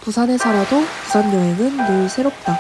부산에 살아도 부산 여행은 늘 새롭다.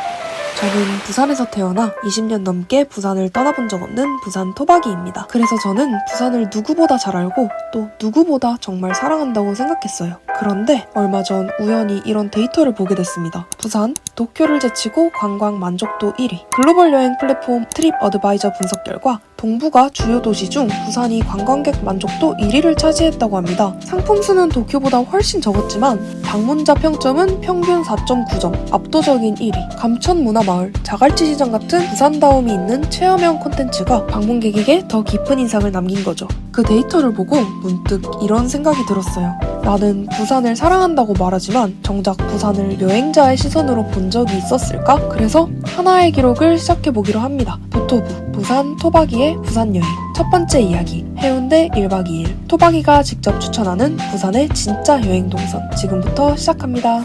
저는 부산에서 태어나 20년 넘게 부산을 떠나본 적 없는 부산 토박이입니다. 그래서 저는 부산을 누구보다 잘 알고 또 누구보다 정말 사랑한다고 생각했어요. 그런데 얼마 전 우연히 이런 데이터를 보게 됐습니다. 부산, 도쿄를 제치고 관광 만족도 1위. 글로벌 여행 플랫폼 트립 어드바이저 분석 결과 동부가 주요 도시 중 부산이 관광객 만족도 1위를 차지했다고 합니다. 상품수는 도쿄보다 훨씬 적었지만 방문자 평점은 평균 4.9점, 압도적인 1위. 감천문화마을, 자갈치시장 같은 부산다움이 있는 체험형 콘텐츠가 방문객에게 더 깊은 인상을 남긴 거죠. 그 데이터를 보고 문득 이런 생각이 들었어요. 나는 부산을 사랑한다고 말하지만 정작 부산을 여행자의 시선으로 본 적이 있었을까? 그래서 하나의 기록을 시작해보기로 합니다. 도토부, 부산 토박이의 부산여행. 첫 번째 이야기, 해운대 1박 2일. 토박이가 직접 추천하는 부산의 진짜 여행 동선. 지금부터 시작합니다.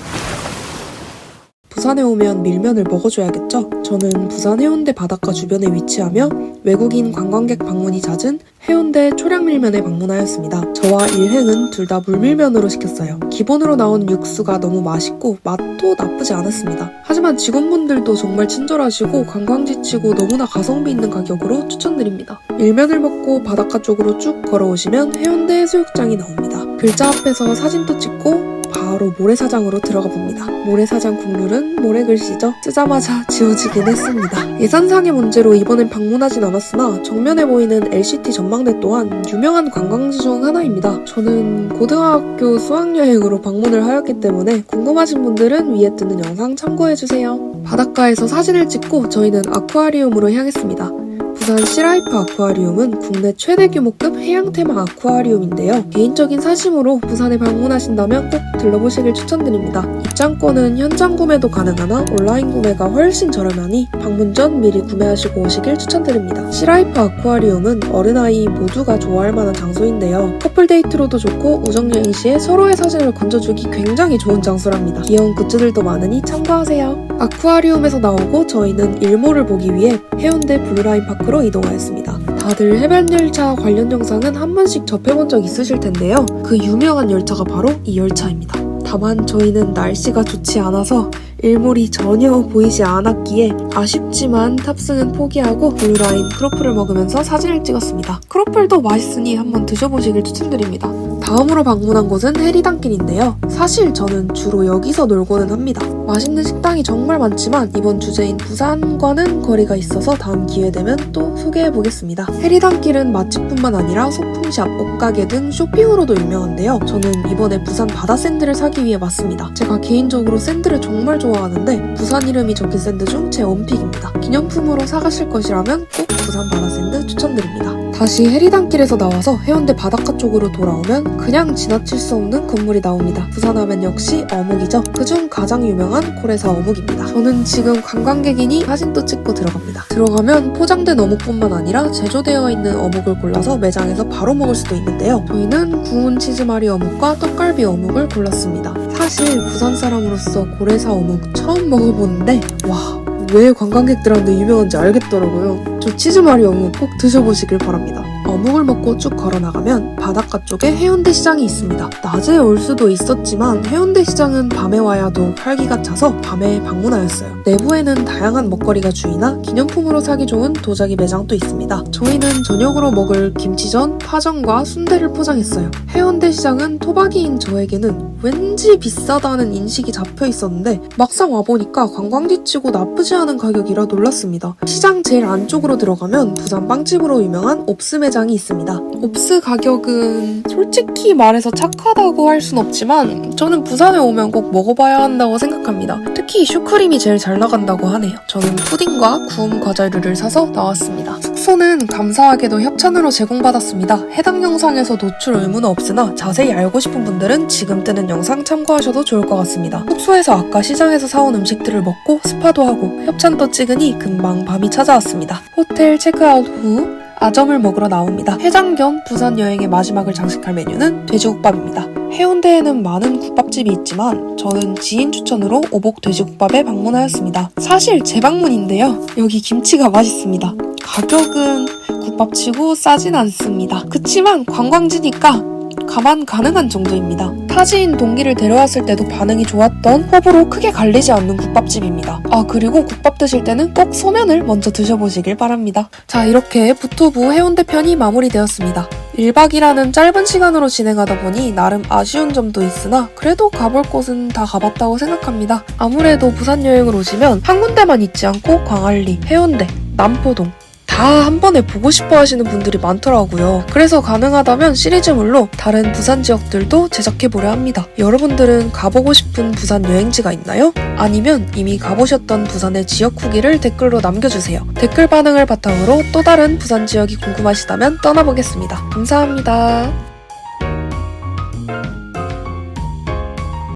부산에 오면 밀면을 먹어줘야겠죠? 저는 부산 해운대 바닷가 주변에 위치하며 외국인 관광객 방문이 잦은 해운대 초량밀면에 방문하였습니다. 저와 일행은 둘 다 물밀면으로 시켰어요. 기본으로 나온 육수가 너무 맛있고 맛도 나쁘지 않았습니다. 하지만 직원분들도 정말 친절하시고 관광지치고 너무나 가성비 있는 가격으로 추천드립니다. 밀면을 먹고 바닷가 쪽으로 쭉 걸어오시면 해운대 해수욕장이 나옵니다. 글자 앞에서 사진도 찍고 바로 모래사장으로 들어가 봅니다. 모래사장 국룰은 모래글씨죠. 쓰자마자 지워지긴 했습니다. 예산상의 문제로 이번엔 방문하진 않았으나 정면에 보이는 LCT 전망대 또한 유명한 관광지 중 하나입니다. 저는 고등학교 수학여행으로 방문을 하였기 때문에 궁금하신 분들은 위에 뜨는 영상 참고해주세요. 바닷가에서 사진을 찍고 저희는 아쿠아리움으로 향했습니다. 부산 시라이프 아쿠아리움은 국내 최대 규모급 해양 테마 아쿠아리움인데요. 개인적인 사심으로 부산에 방문하신다면 꼭 들러보시길 추천드립니다. 입장권은 현장 구매도 가능하나 온라인 구매가 훨씬 저렴하니 방문 전 미리 구매하시고 오시길 추천드립니다. 시라이프 아쿠아리움은 어른아이 모두가 좋아할 만한 장소인데요. 커플 데이트로도 좋고 우정여행 시에 서로의 사진을 건져주기 굉장히 좋은 장소랍니다. 귀여운 굿즈들도 많으니 참고하세요. 아쿠아리움에서 나오고 저희는 일몰을 보기 위해 해운대 블루라인 파크로 이동하였습니다. 다들 해변열차 관련 영상은 한 번씩 접해본 적 있으실 텐데요. 그 유명한 열차가 바로 이 열차입니다. 다만 저희는 날씨가 좋지 않아서 일몰이 전혀 보이지 않았기에 아쉽지만 탑승은 포기하고 블루라인 크로플을 먹으면서 사진을 찍었습니다. 크로플도 맛있으니 한번 드셔보시길 추천드립니다. 다음으로 방문한 곳은 해리단길인데요. 사실 저는 주로 여기서 놀고는 합니다. 맛있는 식당이 정말 많지만 이번 주제인 부산과는 거리가 있어서 다음 기회되면 또 소개해보겠습니다. 해리단길은 맛집뿐만 아니라 소품샵, 옷가게 등 쇼핑으로도 유명한데요. 저는 이번에 부산 바다샌드를 사기 위해 왔습니다. 제가 개인적으로 샌드를 정말 좋아하는데 부산 이름이 적힌 샌드 중 제 원픽입니다. 기념품으로 사가실 것이라면 꼭 부산 바다샌드 추천드립니다. 다시 해리단길에서 나와서 해운대 바닷가 쪽으로 돌아오면 그냥 지나칠 수 없는 건물이 나옵니다. 부산하면 역시 어묵이죠. 그중 가장 유명한 고래사 어묵입니다. 저는 지금 관광객이니 사진도 찍고 들어갑니다. 들어가면 포장된 어묵뿐만 아니라 제조되어 있는 어묵을 골라서 매장에서 바로 먹을 수도 있는데요. 저희는 구운 치즈마리 어묵과 떡갈비 어묵을 골랐습니다. 사실 부산 사람으로서 고래사 어묵 처음 먹어보는데 와, 왜 관광객들한테 유명한지 알겠더라고요. 저 치즈마리 어묵 꼭 드셔보시길 바랍니다. 어묵을 먹고 쭉 걸어나가면 바닷가 쪽에 해운대 시장이 있습니다. 낮에 올 수도 있었지만 해운대 시장은 밤에 와야도 활기가 차서 밤에 방문하였어요. 내부에는 다양한 먹거리가 주이나 기념품으로 사기 좋은 도자기 매장도 있습니다. 저희는 저녁으로 먹을 김치전, 파전과 순대를 포장했어요. 해운대 시장은 토박이인 저에게는 왠지 비싸다는 인식이 잡혀 있었는데 막상 와보니까 관광지치고 나쁘지 않은 가격이라 놀랐습니다. 시장 제일 안쪽으로 들어가면 부산 빵집으로 유명한 옵스 매장이 있습니다. 옵스 가격은 솔직히 말해서 착하다고 할 순 없지만 저는 부산에 오면 꼭 먹어봐야 한다고 생각합니다. 특히 슈크림이 제일 잘 나간다고 하네요. 저는 푸딩과 구운 과자류를 사서 나왔습니다. 숙소는 감사하게도 협찬으로 제공받았습니다. 해당 영상에서 노출 의무는 없으나 자세히 알고 싶은 분들은 지금 뜨는 영상 참고하셔도 좋을 것 같습니다. 숙소에서 아까 시장에서 사온 음식들을 먹고 스파도 하고 협찬도 찍으니 금방 밤이 찾아왔습니다. 호텔 체크아웃 후 아점을 먹으러 나옵니다. 해장 겸 부산 여행의 마지막을 장식할 메뉴는 돼지국밥입니다. 해운대에는 많은 국밥집이 있지만 저는 지인 추천으로 오복 돼지국밥에 방문하였습니다. 사실 제 방문인데요. 여기 김치가 맛있습니다. 가격은 국밥치고 싸진 않습니다. 그치만 관광지니까 감안 가능한 정도입니다. 타지인 동기를 데려왔을 때도 반응이 좋았던 호불호 크게 갈리지 않는 국밥집입니다. 그리고 국밥 드실 때는 꼭 소면을 먼저 드셔보시길 바랍니다. 자, 이렇게 부토부 해운대 편이 마무리되었습니다. 1박이라는 짧은 시간으로 진행하다 보니 나름 아쉬운 점도 있으나 그래도 가볼 곳은 다 가봤다고 생각합니다. 아무래도 부산 여행을 오시면 한 군데만 있지 않고 광안리, 해운대, 남포동 다 한 번에 보고 싶어 하시는 분들이 많더라고요. 그래서 가능하다면 시리즈물로 다른 부산 지역들도 제작해보려 합니다. 여러분들은 가보고 싶은 부산 여행지가 있나요? 아니면 이미 가보셨던 부산의 지역 후기를 댓글로 남겨주세요. 댓글 반응을 바탕으로 또 다른 부산 지역이 궁금하시다면 떠나보겠습니다. 감사합니다.